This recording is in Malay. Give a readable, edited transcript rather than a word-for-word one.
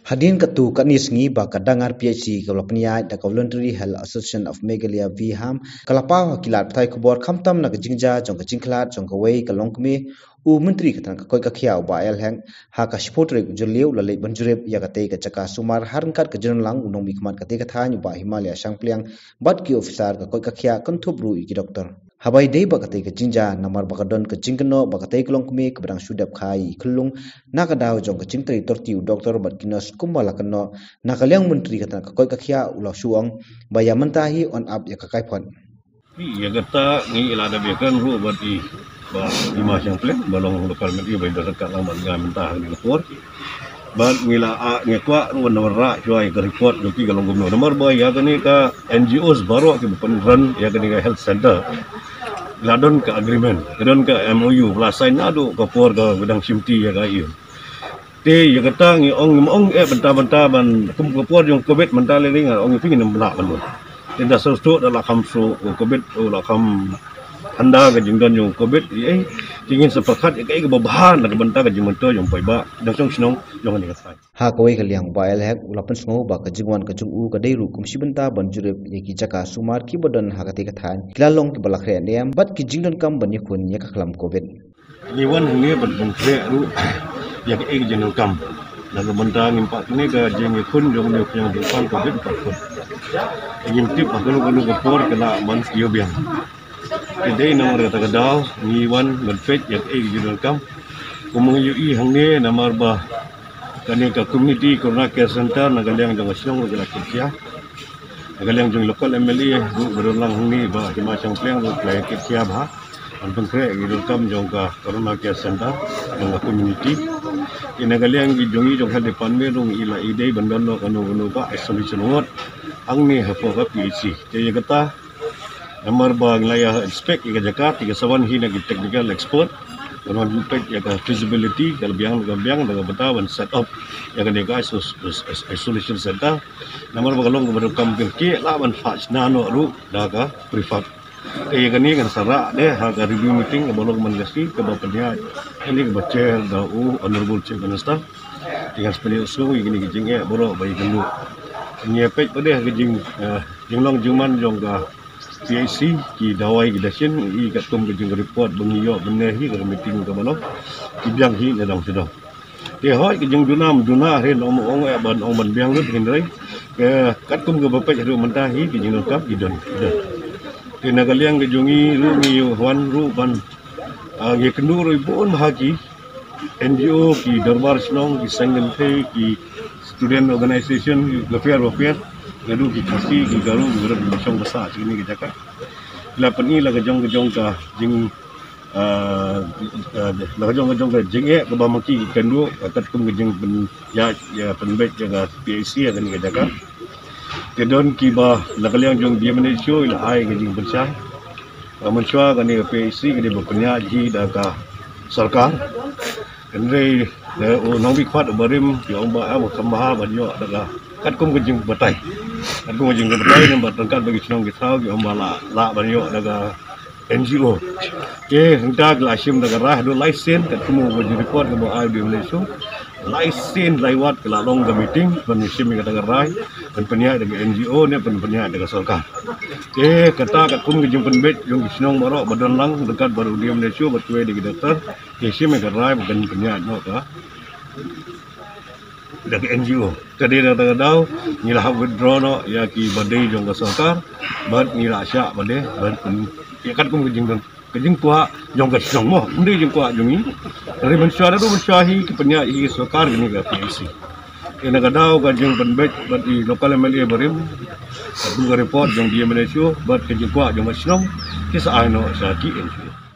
Hadin katu kanis ngi ba kadangar PHC kalapnia da Voluntary Health Association of Meghalaya Viham kalapa kilat thai kubor khamtam na jingja jong jingklat jong wei kalongkme u menteri katan koi ka khia ba el hang ha ka spotre juleu la le banjurep ya ka te ka chaka sumar harnkat ka lang unong mikmat ka te ka thani ba Himalaya sangpliang bat ki officer ka koi ka khia kanthop ru ki doctor habai dei ba ka te ka jingja namar ba ka don ka jingkno ba ka te kalongkme ka brang sudap khai khulung na ka daw jong ka jingtri tortiu doctor bat kinos kumbala kano nakaliang menteri kata koi ka khia ulah suang baya mentahi on up ya ka kai phon ya kata ni ilada bekan ru bati ba lima yang plek balong lokal media ba dekat lang man mentah ni lapor ba ngila a ngekwa ru nawara cuai ke report doki galong gumno nomor ba ya kani ka NGOs baru ke penrun ya kani ka health center ladon ke agreement ladon ke MOU plus sign adu ke por ke bedang simti ya ka ieu te ya kata ngi ong benta-benta ban kum ke por jong covid mental ling ong pingin melak ban tinda sesuatu dalam kamsu covid ulah kam anda ke jingdan jong covid ingin sepakat ke babahan nak benta ke jingmento jong paiba dan song snong jong ni kasai ha koi ka liang bail hek ulapan sngo ba ka jingwan ka chung ka deiru kum sibenta banjure yeki jaka sumar ki bodon ha ka te ka than kilalong ki balakre niam bat ki jingdan kam ban yakun ya ka klam covid ni wan ngi ban kre ru ya ke jingdan kam lalu benta ngimpak ni ke jing kun jong ni yang depan covid takut ingin tip kalau kepor kena man skill biang today nomor kata kedau ni wan benefit yang judul kam umung UI hang ni nomor bah kani ka community corona care center nagaliang jong siong nagala kitya nagaliang jong local MLA berulang hang ni bah di macam pleng ru play kitya bah an pengkre judul kam jong ka corona care center jong community inagaliang jongi jong hal depan me rung ila ide bandon no kanu ba isolation ward ang ni hapo ka PHC jadi kata nomor bang laya inspect ke Jakarta ke sawan hina ke technical expert non impact ya ka feasibility kalau biang dengan betawan set up ya kan dia isolation center nomor bagalong ke kam ke lawan fas nano ru daga privat ya kan ni kan sara deh harga review meeting ke balong mandasi ke bapanya ini ke bacer da honorable chief minister dengan sepele usul ini ke jingnya borok bayi dulu ni pek pada ke jinglong juman jong ka PIC ki dawai ki dasin i kat tum ke jing report bengiyo benehi ke meeting ke balong ki biang hi nedang sedang ke hoi ke jing dunam duna he nom ong ban ong ban biang lut hindrai ke kat tum ke bapek ru mentahi ki jing kap idon ke nagaliang ke jungi ru mi wan ru ban ge kendu ru bon haki NGO ki darbar snong ki sangen the ki student organization welfare gaduh ki kasi ki garu gurut macam besar sini kita kan la pani la gajong ka jing la gajong ka jing ke bamaki kendu kat kum jing pen ya penbet jaga PAC akan kita kan kedon ki ba la kaliang jong dia manisyo ila ai ke jing besar manswa kan ni PAC ke dia berpenya ji daga sarkar kendai nong bi khat barim yang ba kamaha banyo daga kat kum jing batai aku majing kebetai nampak tengkat bagi senang kita ke ombala la banyo daga NGO ke hendak lasim daga rah do license kat kumu bagi report ke ai di Malaysia license lewat ke lalong ke meeting penyisim ke daga rah dan penyiar daga NGO ni penyiar daga sarkar ke kata kat kumu jing penbet jong senang barok badan lang dekat baru di Malaysia bertuai di doktor ke sim ke rah bukan penyiar no ka dari NGO. Jadi datang ngilah withdraw no ya ki badai jong sarkar, bad ngilah syak badai, bad ya kan kum kejing tua jong ka song mo, undi jong tua jongi. Dari mensyara tu mensyahi ki penya i sarkar ni ka PIC. Kena kadau ka jong penbet bad di lokal MLA barim, satu report jong dia Malaysia, bad kejing tua jong masnong, kisah ano sa ki NGO.